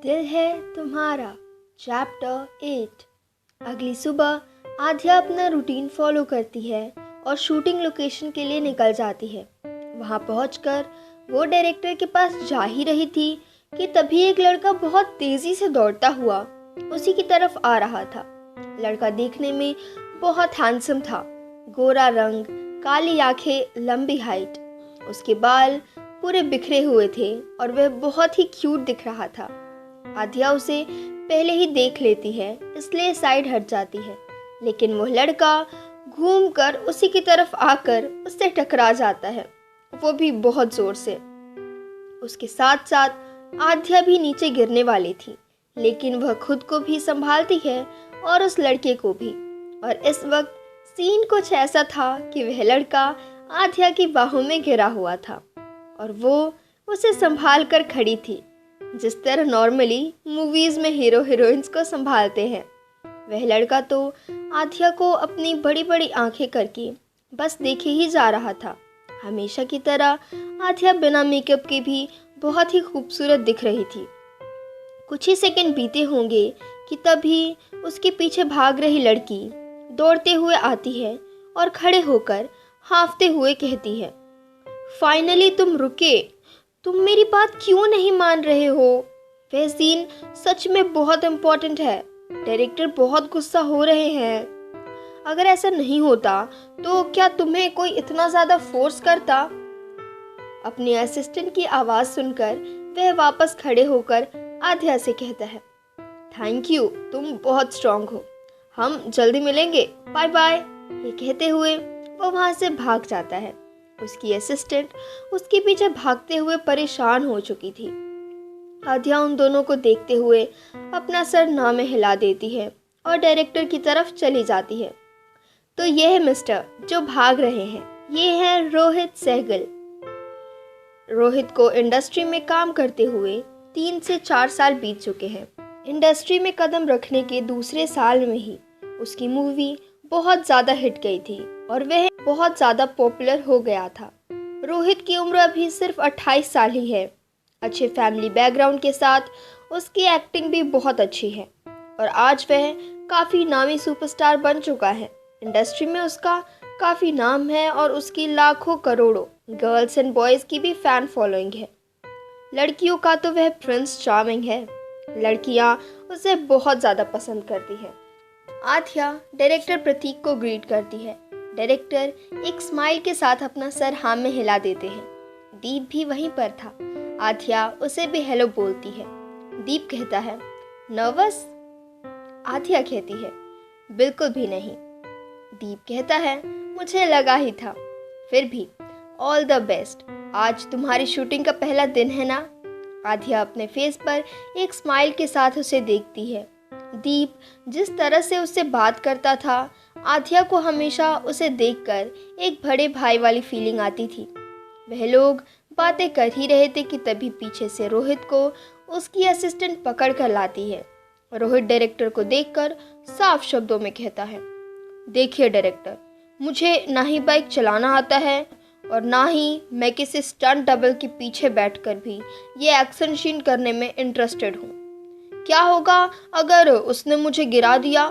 दिल है तुम्हारा चैप्टर 8। अगली सुबह आध्या अपना रूटीन फॉलो करती है और शूटिंग लोकेशन के लिए निकल जाती है। वहां पहुंचकर वो डायरेक्टर के पास जा ही रही थी कि तभी एक लड़का बहुत तेजी से दौड़ता हुआ उसी की तरफ आ रहा था। लड़का देखने में बहुत हैंडसम था, गोरा रंग, काली आंखें, लंबी हाइट। उसके बाल पूरे बिखरे हुए थे और वह बहुत ही क्यूट दिख रहा था। आध्या उसे पहले ही देख लेती है, इसलिए साइड हट जाती है, लेकिन वो लड़का घूमकर उसी की तरफ आकर उससे टकरा जाता है, वो भी बहुत जोर से। उसके साथ साथ आध्या भी नीचे गिरने वाली थी, लेकिन वह खुद को भी संभालती है और उस लड़के को भी। और इस वक्त सीन कुछ ऐसा था कि वह लड़का आध्या की बाहों में गिरा हुआ था और वो उसे संभाल कर खड़ी थी, जिस तरह नॉर्मली मूवीज में हीरो हीरोइंस को संभालते हैं। वह लड़का तो आध्या को अपनी बड़ी बड़ी आंखें करके बस देखे ही जा रहा था। हमेशा की तरह आध्या बिना मेकअप के भी बहुत ही खूबसूरत दिख रही थी। कुछ ही सेकंड बीते होंगे कि तभी उसके पीछे भाग रही लड़की दौड़ते हुए आती है और खड़े होकर हांफते हुए कहती है, फाइनली तुम रुके। तुम मेरी बात क्यों नहीं मान रहे हो? वह सीन सच में बहुत इम्पोर्टेंट है। डायरेक्टर बहुत गुस्सा हो रहे हैं। अगर ऐसा नहीं होता तो क्या तुम्हें कोई इतना ज़्यादा फोर्स करता? अपने असिस्टेंट की आवाज़ सुनकर वह वापस खड़े होकर आध्या से कहता है, थैंक यू, तुम बहुत स्ट्रांग हो। हम जल्दी मिलेंगे, बाय बाय। ये कहते हुए वो वहाँ से भाग जाता है। उसकी असिस्टेंट उसके पीछे भागते हुए परेशान हो चुकी थी। आध्या उन दोनों को देखते हुए अपना सर ना में हिला देती है और डायरेक्टर की तरफ चली जाती है। तो ये है मिस्टर जो भाग रहे हैं, ये है रोहित सहगल। रोहित को इंडस्ट्री में काम करते हुए 3 से 4 साल बीत चुके हैं। इंडस्ट्री में कदम रखने के दूसरे साल में ही उसकी मूवी बहुत ज़्यादा हिट गई थी और वह बहुत ज़्यादा पॉपुलर हो गया था। रोहित की उम्र अभी सिर्फ 28 साल ही है। अच्छे फैमिली बैकग्राउंड के साथ उसकी एक्टिंग भी बहुत अच्छी है और आज वह काफ़ी नामी सुपरस्टार बन चुका है। इंडस्ट्री में उसका काफ़ी नाम है और उसकी लाखों करोड़ों गर्ल्स एंड बॉयज़ की भी फ़ैन फॉलोइंग है। लड़कियों का तो वह प्रिंस चार्मिंग है। लड़कियां उसे बहुत ज़्यादा पसंद करती हैं। आध्या डायरेक्टर प्रतीक को ग्रीट करती है। डायरेक्टर एक स्माइल के साथ अपना सर हाँ में हिला देते हैं। दीप भी वहीं पर था। आध्या उसे भी हेलो बोलती है। दीप कहता है, नर्वस? आध्या कहती है, बिल्कुल भी नहीं। दीप कहता है, मुझे लगा ही था। फिर भी ऑल द बेस्ट। आज तुम्हारी शूटिंग का पहला दिन है ना? आध्या अपने फेस पर एक स्माइल के साथ उसे देखती है। दीप जिस तरह से उससे बात करता था, आध्या को हमेशा उसे देखकर एक बड़े भाई वाली फीलिंग आती थी। वह लोग बातें कर ही रहे थे कि तभी पीछे से रोहित को उसकी असिस्टेंट पकड़ कर लाती है। रोहित डायरेक्टर को देखकर साफ शब्दों में कहता है, देखिए डायरेक्टर, मुझे ना ही बाइक चलाना आता है और ना ही मैं किसी स्टंट डबल के पीछे बैठकर भी ये एक्शन सीन करने में इंटरेस्टेड हूँ। क्या होगा अगर उसने मुझे गिरा दिया?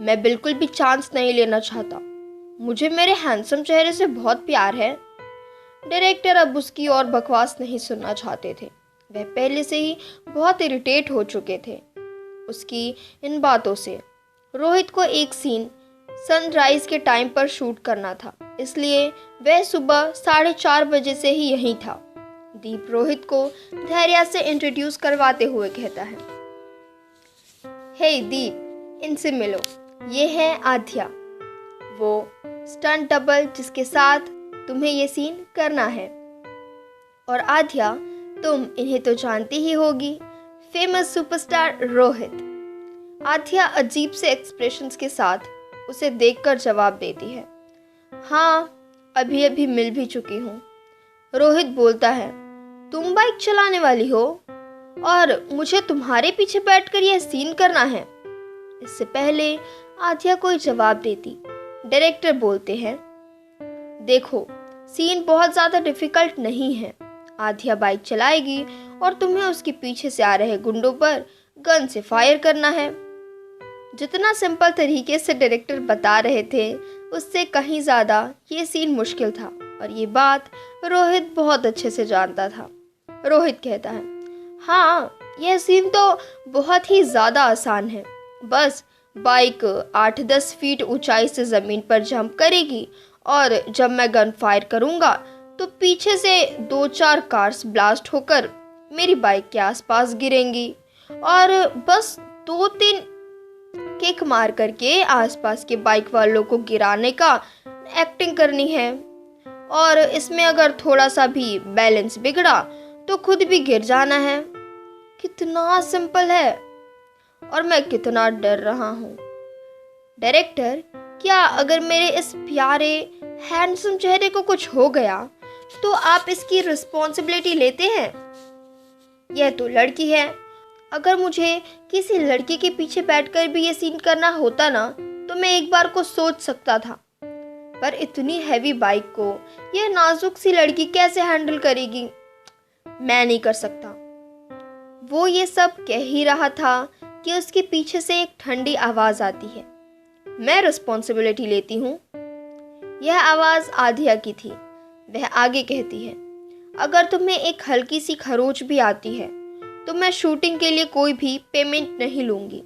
मैं बिल्कुल भी चांस नहीं लेना चाहता। मुझे मेरे हैंडसम चेहरे से बहुत प्यार है। डायरेक्टर अब उसकी और बकवास नहीं सुनना चाहते थे। वह पहले से ही बहुत इरिटेट हो चुके थे उसकी इन बातों से। रोहित को एक सीन सनराइज के टाइम पर शूट करना था, इसलिए वह सुबह 4:30 बजे से ही यहीं था। दीप रोहित को धैर्य से इंट्रोड्यूस करवाते हुए कहता है, हे दीप, इनसे मिलो, ये है आध्या, वो स्टंट डबल जिसके साथ तुम्हें ये सीन करना है। और आध्या, तुम इन्हें तो जानती ही होगी, फेमस सुपरस्टार रोहित। आध्या अजीब से एक्सप्रेशंस के साथ उसे देखकर जवाब देती है, हाँ, अभी अभी मिल भी चुकी हूँ। रोहित बोलता है, तुम बाइक चलाने वाली हो और मुझे तुम्हारे पीछे बैठकर यह सीन करना है? इससे पहले आध्या कोई जवाब देती, डायरेक्टर बोलते हैं, देखो, सीन बहुत ज़्यादा डिफिकल्ट नहीं है। आध्या बाइक चलाएगी और तुम्हें उसके पीछे से आ रहे गुंडों पर गन से फायर करना है। जितना सिंपल तरीके से डायरेक्टर बता रहे थे उससे कहीं ज़्यादा ये सीन मुश्किल था और ये बात रोहित बहुत अच्छे से जानता था। रोहित कहता है, हाँ यह सीन तो बहुत ही ज़्यादा आसान है। बस बाइक 8-10 फीट ऊंचाई से ज़मीन पर जंप करेगी और जब मैं गन फायर करूँगा तो पीछे से 2-4 कार्स ब्लास्ट होकर मेरी बाइक के आसपास गिरेंगी और बस 2-3 किक मार करके आसपास के बाइक वालों को गिराने का एक्टिंग करनी है और इसमें अगर थोड़ा सा भी बैलेंस बिगड़ा तो खुद भी गिर जाना है। कितना सिंपल है और मैं कितना डर रहा हूँ। डायरेक्टर, क्या अगर मेरे इस प्यारे हैंडसम चेहरे को कुछ हो गया तो आप इसकी रिस्पॉन्सिबिलिटी लेते हैं? यह तो लड़की है। अगर मुझे किसी लड़के के पीछे बैठकर भी ये सीन करना होता ना तो मैं एक बार को सोच सकता था, पर इतनी हैवी बाइक को यह नाजुक सी लड़की कैसे हैंडल करेगी? मैं नहीं कर सकता। वो ये सब कह ही रहा था कि उसके पीछे से एक ठंडी आवाज आती है, मैं रिस्पॉन्सिबिलिटी लेती हूँ। यह आवाज आध्या की थी। वह आगे कहती है, अगर तुम्हें एक हल्की सी खरोच भी आती है तो मैं शूटिंग के लिए कोई भी पेमेंट नहीं लूंगी।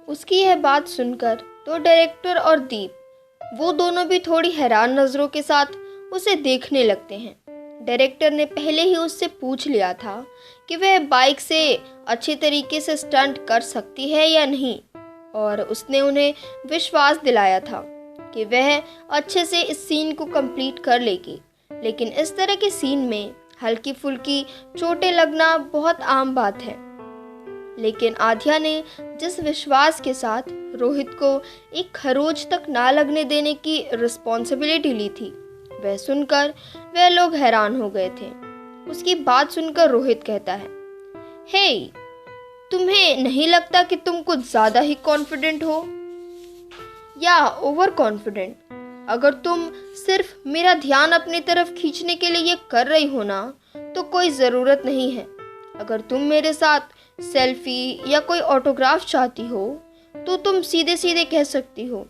उसकी यह बात सुनकर तो डायरेक्टर और दीप वो दोनों भी थोड़ी हैरान नजरों के साथ उसे देखने लगते हैं। डायरेक्टर ने पहले ही उससे पूछ लिया था कि वह बाइक से अच्छे तरीके से स्टंट कर सकती है या नहीं और उसने उन्हें विश्वास दिलाया था कि वह अच्छे से इस सीन को कंप्लीट कर लेगी। लेकिन इस तरह के सीन में हल्की फुल्की चोटें लगना बहुत आम बात है। लेकिन आध्या ने जिस विश्वास के साथ रोहित को एक खरोच तक ना लगने देने की रिस्पॉन्सिबिलिटी ली थी, वह सुनकर वह लोग हैरान हो गए थे। उसकी बात सुनकर रोहित कहता है, हे, तुम्हें नहीं लगता कि तुम कुछ ज़्यादा ही कॉन्फिडेंट हो या ओवर कॉन्फिडेंट? अगर तुम सिर्फ मेरा ध्यान अपनी तरफ खींचने के लिए ये कर रही हो ना तो कोई ज़रूरत नहीं है। अगर तुम मेरे साथ सेल्फी या कोई ऑटोग्राफ चाहती हो तो तुम सीधे सीधे कह सकती हो,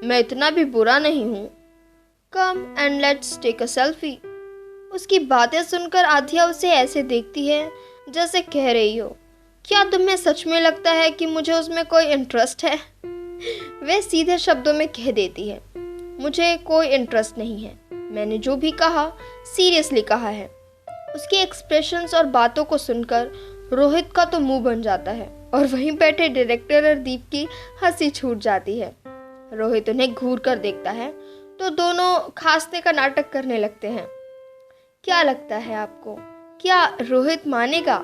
मैं इतना भी बुरा नहीं हूँ, come and let's take a selfie. उसकी बातें सुनकर आध्या उसे ऐसे देखती है जैसे कह रही हो, क्या तुम्हें सच में लगता है कि मुझे उसमें कोई इंटरेस्ट है? वह सीधे शब्दों में कह देती है, मुझे कोई इंटरेस्ट नहीं है। मैंने जो भी कहा सीरियसली कहा है। उसके एक्सप्रेशंस और बातों को सुनकर रोहित का तो मुंह बन जाता है और वहीं बैठे डायरेक्टर और दीप की हंसी छूट जाती है। रोहित उन्हें घूर कर देखता है तो दोनों खांसने का नाटक करने लगते हैं। क्या लगता है आपको, क्या रोहित मानेगा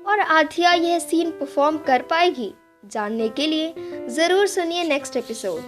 और आध्या यह सीन परफॉर्म कर पाएगी? जानने के लिए ज़रूर सुनिए नेक्स्ट एपिसोड।